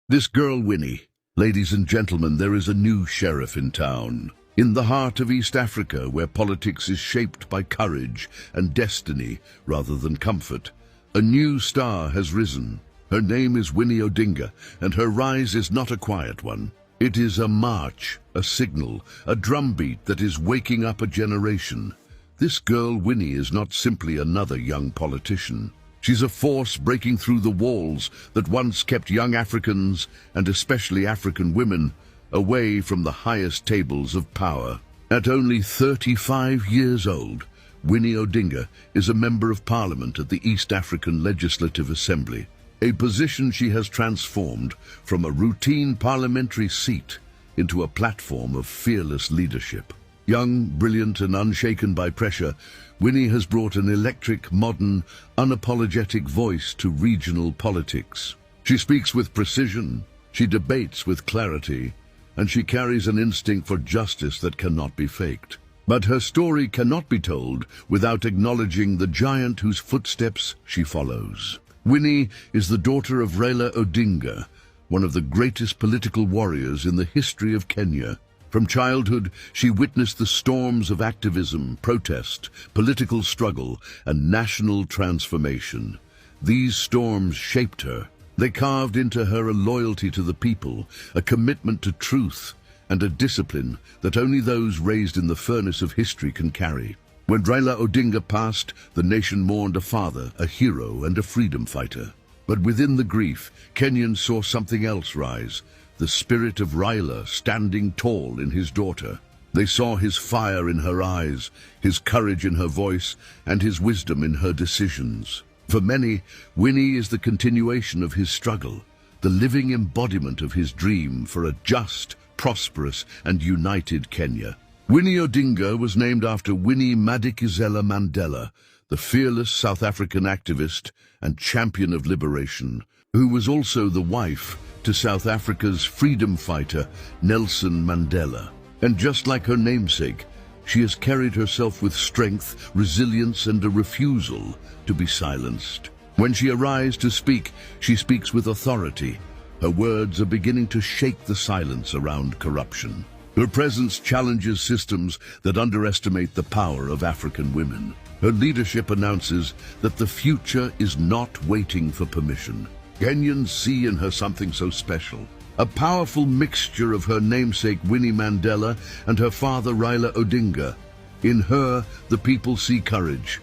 This girl, Winnie. Ladies and gentlemen, there is a new sheriff in town. In the heart of East Africa, where politics is shaped by courage and destiny rather than comfort, a new star has risen. Her name is Winnie Odinga, and her rise is not a quiet one. It is a march, a signal, a drumbeat that is waking up a generation. This girl, Winnie, is not simply another young politician. She's a force breaking through the walls that once kept young Africans, and especially African women, away from the highest tables of power. At only 35 years old, Winnie Odinga is a member of Parliament at the East African Legislative Assembly, a position she has transformed from a routine parliamentary seat into a platform of fearless leadership. Young, brilliant, and unshaken by pressure, Winnie has brought an electric, modern, unapologetic voice to regional politics. She speaks with precision, she debates with clarity, and she carries an instinct for justice that cannot be faked. But her story cannot be told without acknowledging the giant whose footsteps she follows. Winnie is the daughter of Raila Odinga, one of the greatest political warriors in the history of Kenya. From childhood, she witnessed the storms of activism, protest, political struggle, and national transformation. These storms shaped her. They carved into her a loyalty to the people, a commitment to truth, and a discipline that only those raised in the furnace of history can carry. When Raila Odinga passed, the nation mourned a father, a hero, and a freedom fighter. But within the grief, Kenyans saw something else rise. The spirit of Raila standing tall in his daughter. They saw his fire in her eyes, his courage in her voice, and his wisdom in her decisions. For many, Winnie is the continuation of his struggle, the living embodiment of his dream for a just, prosperous, and united Kenya. Winnie Odinga was named after Winnie Madikizela Mandela, the fearless South African activist and champion of liberation, who was also the wife to South Africa's freedom fighter, Nelson Mandela. And just like her namesake, she has carried herself with strength, resilience, and a refusal to be silenced. When she arrives to speak, she speaks with authority. Her words are beginning to shake the silence around corruption. Her presence challenges systems that underestimate the power of African women. Her leadership announces that the future is not waiting for permission. Kenyans see in her something so special, a powerful mixture of her namesake Winnie Mandela and her father Raila Odinga. In her, the people see courage.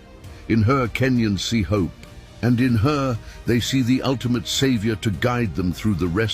In her, Kenyans see hope. And in her, they see the ultimate savior to guide them through the rest